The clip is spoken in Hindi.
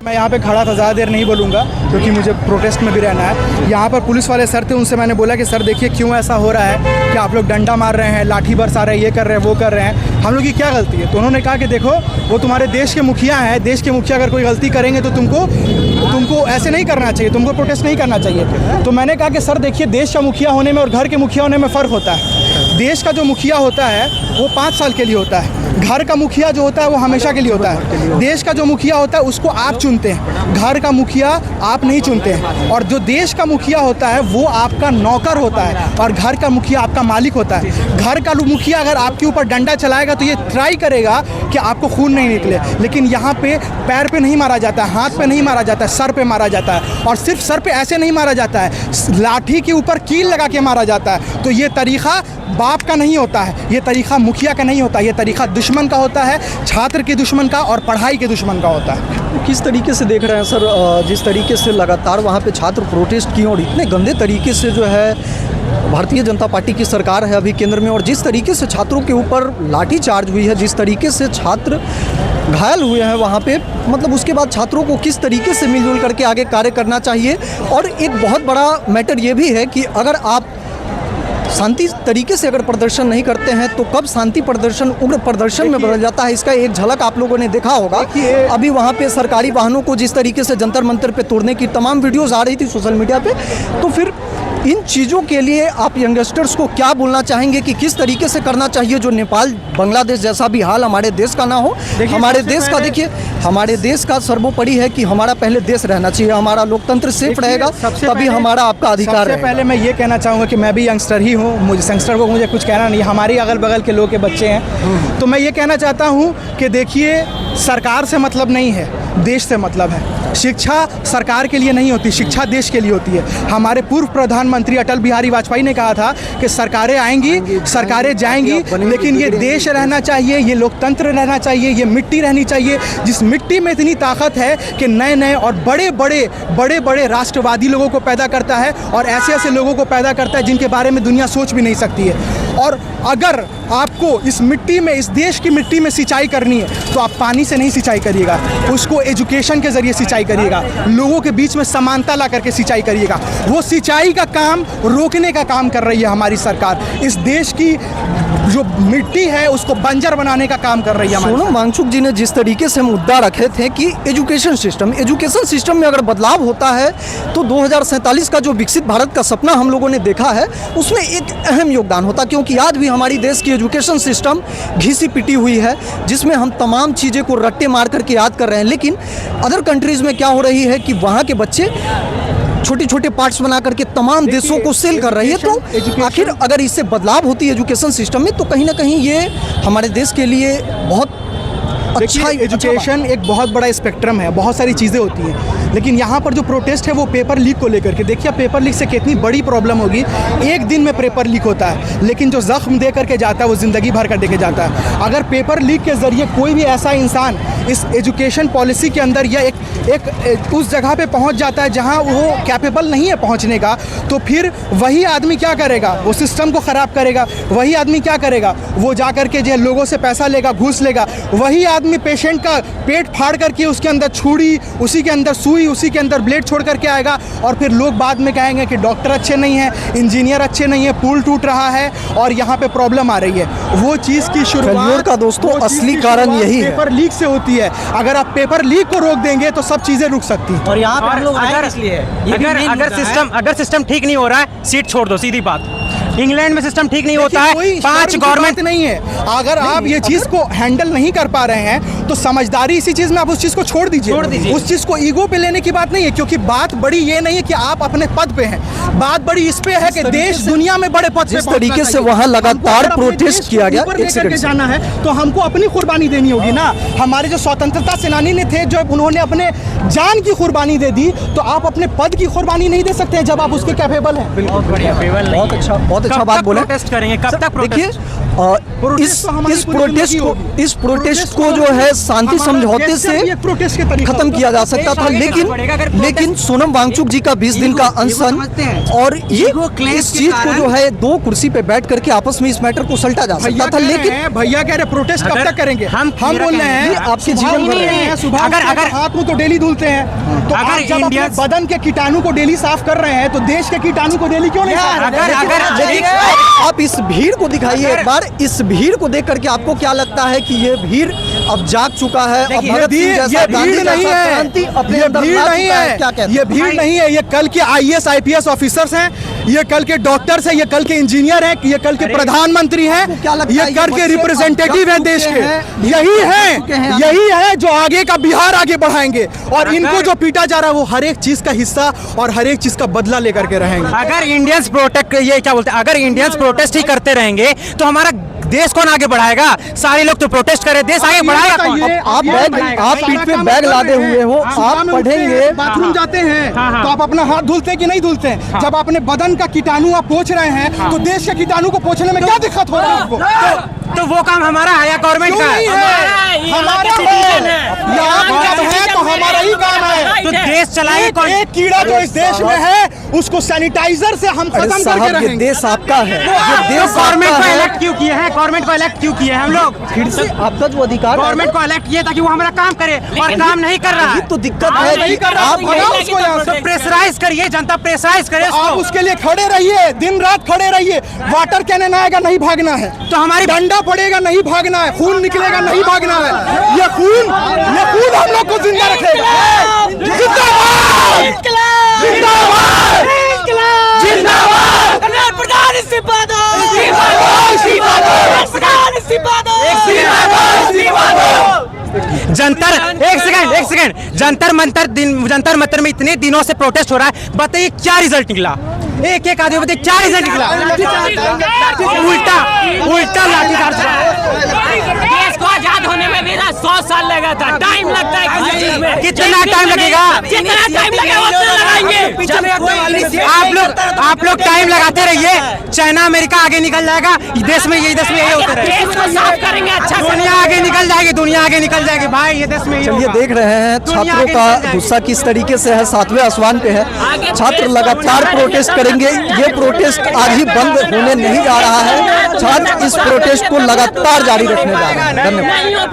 मैं यहाँ पे खड़ा था, ज़्यादा देर नहीं बोलूँगा क्योंकि मुझे प्रोटेस्ट में भी रहना है। यहाँ पर पुलिस वाले सर थे, उनसे मैंने बोला कि सर देखिए क्यों ऐसा हो रहा है कि आप लोग डंडा मार रहे हैं, लाठी बरसा रहे हैं, ये कर रहे हैं, वो कर रहे हैं, हम लोग की क्या गलती है। तो उन्होंने कहा कि देखो वो तुम्हारे देश के मुखिया हैं, देश के मुखिया अगर कोई गलती करेंगे तो तुमको ऐसे नहीं करना चाहिए, तुमको प्रोटेस्ट नहीं करना चाहिए। तो मैंने कहा कि सर देखिए देश का मुखिया होने में और घर के मुखिया होने में फ़र्क होता है। देश का जो मुखिया होता है वो 5 साल के लिए होता है, घर का मुखिया जो होता है वो हमेशा के लिए होता है। देश का जो मुखिया होता है उसको आप चुनते हैं, घर का मुखिया आप नहीं चुनते हैं। और जो देश का मुखिया होता है वो आपका नौकर होता है और घर का मुखिया आपका मालिक होता है। घर का मुखिया अगर आपके ऊपर डंडा चलाएगा तो ये ट्राई करेगा कि आपको खून नहीं निकले, लेकिन यहाँ पे पैर पे नहीं मारा जाता है, हाथ पे नहीं मारा जाता है, सर पे मारा जाता है। और सिर्फ सर पे ऐसे नहीं मारा जाता है, लाठी के ऊपर कील लगा के मारा जाता है। तो ये तरीक़ा बाप का नहीं होता है, ये तरीक़ा मुखिया का नहीं होता, ये तरीक़ा दुश्मन का होता है, छात्र के दुश्मन का और पढ़ाई के दुश्मन का होता है। किस तरीके से देख रहे हैं सर, जिस तरीके से लगातार वहाँ पे छात्र प्रोटेस्ट किए और इतने गंदे तरीके से जो है भारतीय जनता पार्टी की सरकार है अभी केंद्र में, और जिस तरीके से छात्रों के ऊपर लाठी चार्ज हुई है, जिस तरीके से छात्र घायल हुए हैं वहाँ पे, मतलब उसके बाद छात्रों को किस तरीके से मिलजुल करके आगे कार्य करना चाहिए। और एक बहुत बड़ा मैटर ये भी है कि अगर आप शांति तरीके से अगर प्रदर्शन नहीं करते हैं तो कब शांति प्रदर्शन उग्र प्रदर्शन में बदल जाता है, इसका एक झलक आप लोगों ने देखा होगा। अभी वहाँ पे सरकारी वाहनों को जिस तरीके से जंतर मंतर पे तोड़ने की तमाम वीडियोस आ रही थी सोशल मीडिया पे, तो फिर इन चीज़ों के लिए आप यंगस्टर्स को क्या बोलना चाहेंगे कि किस तरीके से करना चाहिए जो नेपाल बांग्लादेश जैसा भी हाल हमारे देश का ना हो। हमारे देश का देखिए, हमारे देश का सर्वोपरि है कि हमारा पहले देश रहना चाहिए, हमारा लोकतंत्र सेफ रहेगा तभी हमारा आपका अधिकार है। सबसे पहले मैं ये कहना चाहूँगा कि मैं भी यंगस्टर ही हूँ, मुझे यंगस्टर को मुझे कुछ कहना नहीं, हमारी अगल बगल के लोग के बच्चे हैं। तो मैं ये कहना चाहता हूँ कि देखिए सरकार से मतलब नहीं है, देश से मतलब है। शिक्षा सरकार के लिए नहीं होती, शिक्षा देश के लिए होती है। हमारे पूर्व प्रधानमंत्री अटल बिहारी वाजपेयी ने कहा था कि सरकारें आएंगी, सरकारें जाएंगी, लेकिन ये देश रहना चाहिए, ये लोकतंत्र रहना चाहिए, ये मिट्टी रहनी चाहिए जिस मिट्टी में इतनी ताकत है कि नए नए और बड़े बड़े राष्ट्रवादी लोगों को पैदा करता है और ऐसे ऐसे लोगों को पैदा करता है जिनके बारे में दुनिया सोच भी नहीं सकती है। और अगर आपको इस मिट्टी में, इस देश की मिट्टी में सिंचाई करनी है तो आप पानी से नहीं सिंचाई करिएगा, उसको एजुकेशन के ज़रिए सिंचाई करिएगा, लोगों के बीच में समानता ला करके सिंचाई करिएगा। वो सिंचाई का काम रोकने का काम कर रही है हमारी सरकार। इस देश की जो मिट्टी है उसको बंजर बनाने का काम कर रही है। सोनम वांगचुक जी ने जिस तरीके से मुद्दा रखे थे कि एजुकेशन सिस्टम में अगर बदलाव होता है तो 2047 का जो विकसित भारत का सपना हम लोगों ने देखा है उसमें एक अहम योगदान होता, क्योंकि आज भी हमारी देश की एजुकेशन सिस्टम घिसी पिटी हुई है जिसमें हम तमाम चीज़ें को रट्टे मार करके याद कर रहे हैं। लेकिन अदर कंट्रीज़ में क्या हो रही है कि वहाँ के बच्चे छोटे छोटे पार्ट्स बना करके तमाम देशों को सेल कर रही है। तो आखिर अगर इससे बदलाव होती है एजुकेशन सिस्टम में तो कहीं ना कहीं ये हमारे देश के लिए बहुत अच्छा। एजुकेशन एक बहुत बड़ा स्पेक्ट्रम है, बहुत सारी चीज़ें होती हैं, लेकिन यहाँ पर जो प्रोटेस्ट है वो पेपर लीक को लेकर के। देखिए पेपर लीक से कितनी बड़ी प्रॉब्लम होगी, एक दिन में पेपर लीक होता है, लेकिन जो ज़ख्म दे करके जाता है वो ज़िंदगी भर कर देके जाता है। अगर पेपर लीक के ज़रिए कोई भी ऐसा इंसान इस एजुकेशन पॉलिसी के अंदर या एक उस जगह पे पहुंच जाता है जहां वो कैपेबल नहीं है पहुंचने का, तो फिर वही आदमी क्या करेगा, वो सिस्टम को ख़राब करेगा। वही आदमी क्या करेगा, वो जा करके जो लोगों से पैसा लेगा, घूस लेगा। वही आदमी पेशेंट का पेट फाड़ करके उसके अंदर छुरी, उसी के अंदर सुई, उसी के अंदर ब्लेड छोड़ करके आएगा, और फिर लोग बाद में कहेंगे कि डॉक्टर अच्छे नहीं हैं, इंजीनियर अच्छे नहीं है, पुल टूट रहा है और यहाँ पे प्रॉब्लम आ रही है। वो चीज़ की शुरुआत का दोस्तों असली कारण यही है, पेपर लीक से होती है। अगर आप पेपर लीक को रोक देंगे तो सब चीजें रुक सकती हैं। और यहाँ पर हम लोग अगर सिस्टम ठीक नहीं हो रहा है, सीट छोड़ दो, सीधी बात। इंग्लैंड में सिस्टम ठीक नहीं होता है, 5 गवर्नमेंट नहीं है। अगर आप ये चीज को हैंडल नहीं कर पा रहे हैं तो समझदारी इसी चीज में आप उस चीज को छोड़ दीजिए। उस चीज को ईगो पे लेने की बात नहीं है, क्योंकि बात बड़ी ये नहीं है कि आप अपने पद पे हैं, बात बड़ी इस पे है कि देश दुनिया में बड़े पद पे जिस तरीके से वहाँ लगातार प्रोटेस्ट किया गया, लेकर जाना है तो हमको अपनी कुर्बानी देनी होगी ना। हमारे जो स्वतंत्रता सेनानी ने थे, जब उन्होंने अपने जान की कुर्बानी दे दी, तो आप अपने पद की कुर्बानी नहीं दे सकते जब आप उसके कैपेबल हैं। बहुत अच्छा, बहुत बहुत अच्छा बात बोले। प्रोटेस्ट करेंगे, कब तक देखिए प्रोटेस्ट तो हमारी इस पूरी प्रोटेस्ट जिंदगी को होगी। इस प्रोटेस्ट को जो है शांति हमारा समझौते देश से एक प्रोटेस्ट के तरीका खत्म होता किया जा सकता था, लेकिन सोनम वांगचुक जी का 20 दिन का अनशन और ये इस चीज को जो है 2 कुर्सी पे बैठ करके आपस में इस मैटर को सलटा जा सकता था, लेकिन भैया कह रहे प्रोटेस्ट कब तक करेंगे? हम बोल रहे हैं ये आपके सुबह जीवन उठ भर रहे हैं, सुबह अगर हाथ मुंह तो डेली धुलते हैं, तो अगर आप जब अपने इंडियंस- बदन के कीटाणु को डेली साफ कर रहे हैं तो देश के कीटाणु को डेली क्यों नहीं साफ कर रहे हैं? लेकिन आप इस भीड़ को दिखाइए एक बार, इस भीड़ को देख करके आपको क्या लगता है कि ये भीड़ अब जाग चुका है? अब भगत सिंह जैसा, ये गांधी भीड़ नहीं जैसा है, क्रांति अपने ये अंदर भीड़ ला नहीं चुका है, क्या कहते ये हैं? भीड़ नहीं है, ये कल के IAS IPS ऑफिसर्स हैं, ये कल के डॉक्टर्स हैं, ये कल के इंजीनियर हैं, ये कल के प्रधानमंत्री हैं, क्या लगता है ये कल के बच्चे रिप्रेजेंटेटिव हैं अब देश जग के, चुके यही हैं। है जो आगे का बिहार आगे बढ़ाएंगे, और इनको जो पीटा जा रहा है वो हर एक चीज का हिस्सा और हर एक चीज का बदला लेकर के रहेंगे। अगर इंडियंस प्रोटेस्ट, ये क्या बोलते हैं, अगर इंडियंस प्रोटेस्ट ही करते रहेंगे तो हमारा देश कौन आगे बढ़ाएगा? सारे लोग तो प्रोटेस्ट करे, देश आगे बढ़ाएगा कौन? आप पीठ पे बैग लादे हुए हो, आप पढ़ेंगे, बाथरूम जाते हैं तो आप अपना हाथ धुलते हैं कि नहीं धुलते हैं? जब अपने बदन का कीटाणु आप पोंछ रहे हैं तो देश के कीटाणु को पोंछने में क्या दिक्कत हो रहा है आपको? तो वो काम हमारा है या गवर्नमेंट का है? हमारा है, यहाँ जब है तो हमारा ही काम है। तो देश चलाएंगे कौन? एक कीड़ा जो इस देश में है उसको सैनिटाइजर से हम अरे खत्म करके साहब ये रहेंगे। देश आपका है, ये तो देश गवर्नमेंट आपका को है। इलेक्ट क्यों किए हैं? गवर्नमेंट को इलेक्ट क्यों किए हैं हम लोग? फिर से आपका जो अधिकार है, गवर्नमेंट को इलेक्ट किए ताकि वो हमारा काम करे, और काम नहीं कर रहा यही है। तो दिक्कत आप है नहीं कि कर रहे, आप भगाओ उसको यहाँ से। तो प्रेशराइज करिए, जनता प्रेशराइज करे आप उसको। उसके लिए खड़े रहिए, दिन रात खड़े रहिए। वाटर कैनन आएगा, नहीं भागना है। तो हमारी डंडा पड़ेगा, नहीं भागना है। खून निकलेगा, नहीं भागना है। ये खून हम लोग को जिंदा रखेगा। जिंदाबाद! जिंदाबाद! जिंदाबाद! प्रधान इस्तीफा दो! प्रधान इस्तीफा दो! जंतर, एक सेकंड, जंतर मंतर में इतने दिनों से प्रोटेस्ट हो रहा है, बताइए क्या रिजल्ट निकला? एक आदमी बताइए क्या रिजल्ट निकला? उल्टा लाठीचार्ज। देश को आजाद होने में मेरा 100 साल लगा था, टाइम लगता है किसी चीज में। कितना टाइम लगेगा? जितना टाइम लगेगा उतना लगाएंगे। आप लोग टाइम लगाते रहिए, चाइना अमेरिका आगे निकल जाएगा, देश में यही होते रहे। देश को साफ करेंगे, अच्छा दुनिया आगे निकल जाएगी भाई, ये देश में ही चलिए होगा। देख रहे हैं दुनिया छात्रों आगे का निकल जाएगी। गुस्सा किस तरीके से है, 7वें आसमान पे है। छात्र लगातार प्रोटेस्ट करेंगे, ये प्रोटेस्ट आज ही बंद होने नहीं जा रहा है। छात्र इस प्रोटेस्ट को लगातार जारी रखने जा रहे हैं। धन्यवाद।